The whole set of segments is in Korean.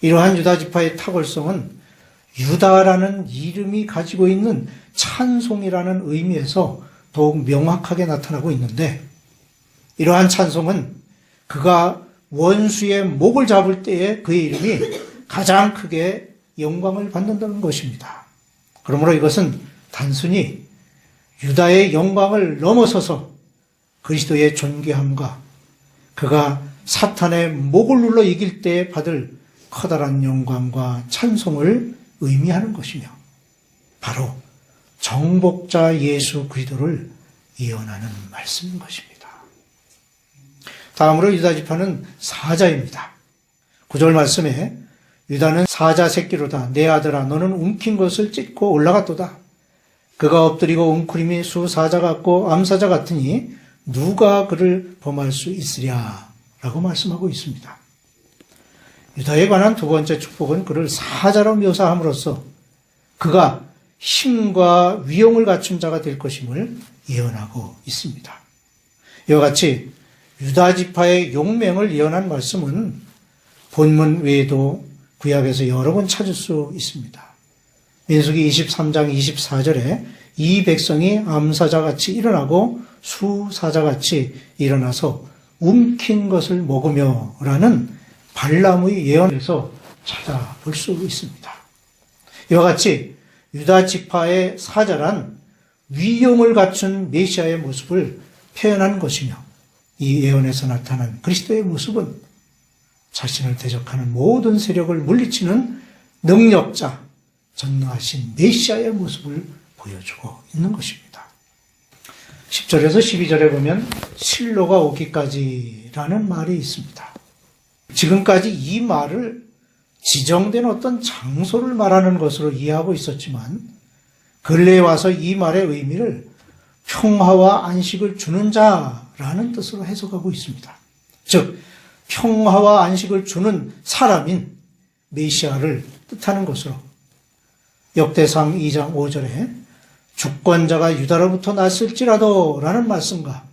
이러한 유다 지파의 탁월성은 유다라는 이름이 가지고 있는 찬송이라는 의미에서 더욱 명확하게 나타나고 있는데, 이러한 찬송은 그가 원수의 목을 잡을 때에 그의 이름이 가장 크게 영광을 받는다는 것입니다. 그러므로 이것은 단순히 유다의 영광을 넘어서서 그리스도의 존귀함과 그가 사탄의 목을 눌러 이길 때에 받을 커다란 영광과 찬송을 의미하는 것이며, 바로 정복자 예수 그리스도를 예언하는 말씀인 것입니다. 다음으로 유다 지파는 사자입니다. 9절 말씀에 유다는 사자 새끼로다. 내 아들아 너는 움킨 것을 찢고 올라갔도다. 그가 엎드리고 웅크림이 수사자 같고 암사자 같으니 누가 그를 범할 수 있으랴 라고 말씀하고 있습니다. 유다에 관한 두 번째 축복은 그를 사자로 묘사함으로써 그가 힘과 위용을 갖춘 자가 될 것임을 예언하고 있습니다. 이와 같이 유다 지파의 용맹을 예언한 말씀은 본문 외에도 구약에서 여러 번 찾을 수 있습니다. 민수기 23장 24절에 이 백성이 암사자같이 일어나고 수사자같이 일어나서 움킨 것을 먹으며 라는 발람의 예언에서 찾아볼 수 있습니다. 이와 같이 유다 지파의 사자란 위용을 갖춘 메시아의 모습을 표현한 것이며, 이 예언에서 나타난 그리스도의 모습은 자신을 대적하는 모든 세력을 물리치는 능력자, 전능하신 메시아의 모습을 보여주고 있는 것입니다. 10절에서 12절에 보면 실로가 오기까지라는 말이 있습니다. 지금까지 이 말을 지정된 어떤 장소를 말하는 것으로 이해하고 있었지만, 근래에 와서 이 말의 의미를 평화와 안식을 주는 자라는 뜻으로 해석하고 있습니다. 즉, 평화와 안식을 주는 사람인 메시아를 뜻하는 것으로, 역대상 2장 5절에 주권자가 유다로부터 났을지라도 라는 말씀과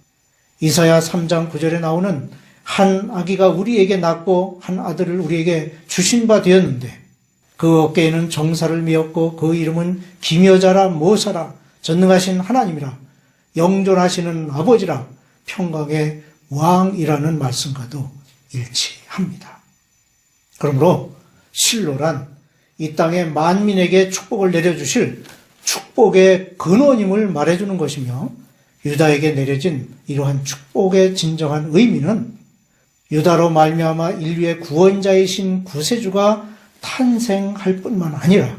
이사야 3장 9절에 나오는 한 아기가 우리에게 낳고 한 아들을 우리에게 주신 바 되었는데 그 어깨에는 정사를 메었고 그 이름은 기묘자라 모사라 전능하신 하나님이라 영존하시는 아버지라 평강의 왕이라는 말씀과도 일치합니다. 그러므로 실로란 이 땅의 만민에게 축복을 내려주실 축복의 근원임을 말해주는 것이며, 유다에게 내려진 이러한 축복의 진정한 의미는 유다로 말미암아 인류의 구원자이신 구세주가 탄생할 뿐만 아니라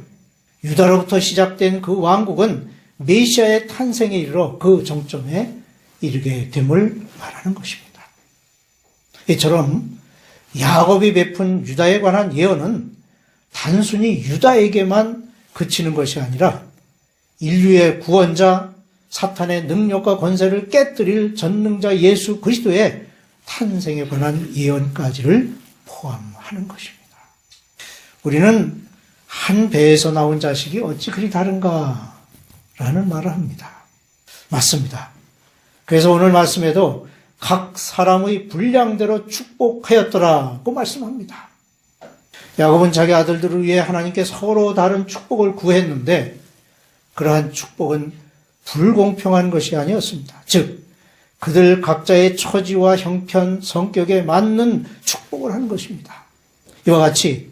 유다로부터 시작된 그 왕국은 메시아의 탄생에 이르러 그 정점에 이르게 됨을 말하는 것입니다. 이처럼 야곱이 베푼 유다에 관한 예언은 단순히 유다에게만 그치는 것이 아니라 인류의 구원자, 사탄의 능력과 권세를 깨뜨릴 전능자 예수 그리스도의 탄생에 관한 예언까지를 포함하는 것입니다. 우리는 한 배에서 나온 자식이 어찌 그리 다른가 라는 말을 합니다. 맞습니다. 그래서 오늘 말씀에도 각 사람의 분량대로 축복하였더라고 말씀합니다. 야곱은 자기 아들들을 위해 하나님께 서로 다른 축복을 구했는데 그러한 축복은 불공평한 것이 아니었습니다. 즉 그들 각자의 처지와 형편, 성격에 맞는 축복을 한 것입니다. 이와 같이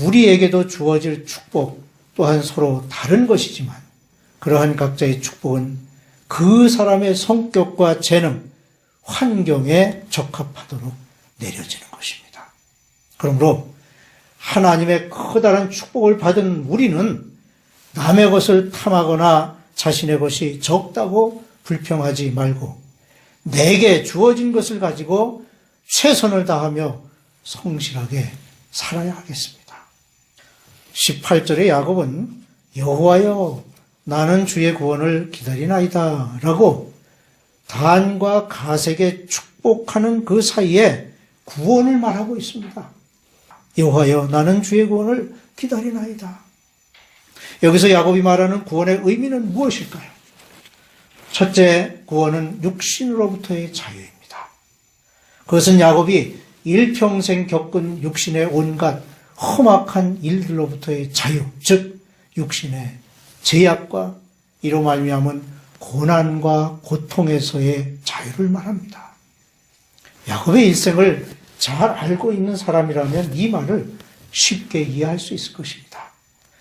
우리에게도 주어질 축복 또한 서로 다른 것이지만 그러한 각자의 축복은 그 사람의 성격과 재능, 환경에 적합하도록 내려지는 것입니다. 그러므로 하나님의 커다란 축복을 받은 우리는 남의 것을 탐하거나 자신의 것이 적다고 불평하지 말고 내게 주어진 것을 가지고 최선을 다하며 성실하게 살아야 하겠습니다. 18절에 야곱은 여호와여 나는 주의 구원을 기다리나이다 라고 단과 가색에 축복하는 그 사이에 구원을 말하고 있습니다. 여호와여 나는 주의 구원을 기다리나이다. 여기서 야곱이 말하는 구원의 의미는 무엇일까요? 첫째, 구원은 육신으로부터의 자유입니다. 그것은 야곱이 일평생 겪은 육신의 온갖 험악한 일들로부터의 자유, 즉 육신의 제약과 이로 말미암은 고난과 고통에서의 자유를 말합니다. 야곱의 일생을 잘 알고 있는 사람이라면 이 말을 쉽게 이해할 수 있을 것입니다.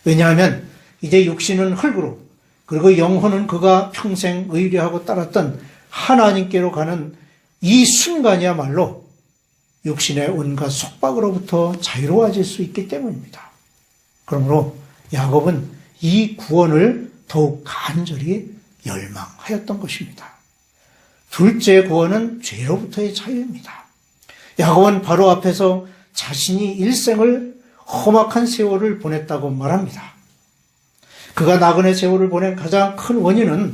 왜냐하면 이제 육신은 흙으로, 그리고 영혼은 그가 평생 의뢰하고 따랐던 하나님께로 가는 이 순간이야말로 육신의 온갖 속박으로부터 자유로워질 수 있기 때문입니다. 그러므로 야곱은 이 구원을 더욱 간절히 열망하였던 것입니다. 둘째 구원은 죄로부터의 자유입니다. 야곱은 바로 앞에서 자신이 일생을 험악한 세월을 보냈다고 말합니다. 그가 나그네 세월을 보낸 가장 큰 원인은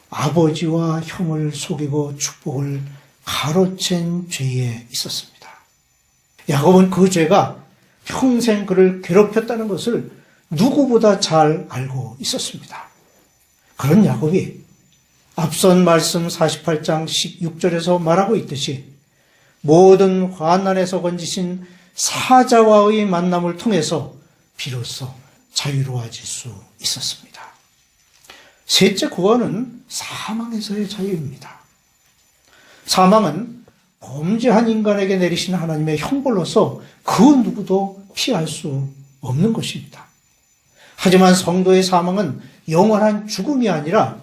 아버지와 형을 속이고 축복을 가로챈 죄에 있었습니다. 야곱은 그 죄가 평생 그를 괴롭혔다는 것을 누구보다 잘 알고 있었습니다. 그런 야곱이 앞선 말씀 48장 16절에서 말하고 있듯이 모든 환난에서 건지신 사자와의 만남을 통해서 비로소 자유로워질 수 있었습니다. 셋째 구원은 사망에서의 자유입니다. 사망은 범죄한 인간에게 내리신 하나님의 형벌로서 그 누구도 피할 수 없는 것입니다. 하지만 성도의 사망은 영원한 죽음이 아니라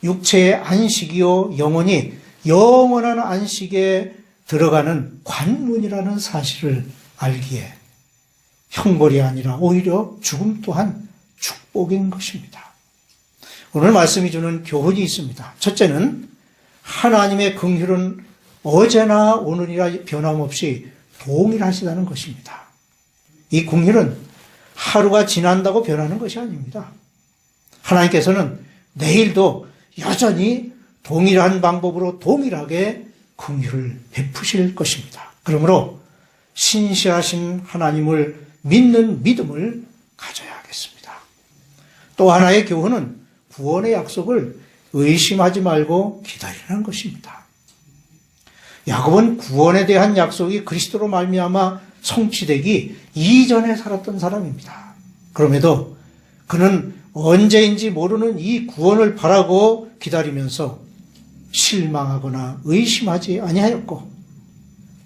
육체의 안식이요 영혼이 영원한 안식에 들어가는 관문이라는 사실을 알기에 형벌이 아니라 오히려 죽음 또한 축복인 것입니다. 오늘 말씀이 주는 교훈이 있습니다. 첫째는 하나님의 긍휼은 어제나 오늘이라 변함없이 동일하시다는 것입니다. 이 긍휼은 하루가 지난다고 변하는 것이 아닙니다. 하나님께서는 내일도 여전히 동일한 방법으로 동일하게 긍휼을 베푸실 것입니다. 그러므로 신실하신 하나님을 믿는 믿음을 가져야 하겠습니다. 또 하나의 교훈은 구원의 약속을 의심하지 말고 기다리라는 것입니다. 야곱은 구원에 대한 약속이 그리스도로 말미암아 성취되기 이전에 살았던 사람입니다. 그럼에도 그는 언제인지 모르는 이 구원을 바라고 기다리면서 실망하거나 의심하지 아니하였고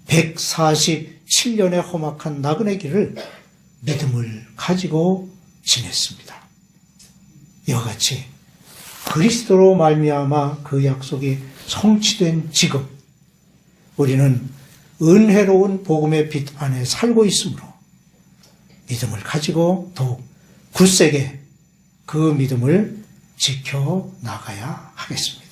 147년의 험악한 나그네 길을 믿음을 가지고 지냈습니다. 이와 같이 그리스도로 말미암아 그 약속이 성취된 지금 우리는 은혜로운 복음의 빛 안에 살고 있으므로 믿음을 가지고 더욱 굳세게 그 믿음을 지켜나가야 하겠습니다.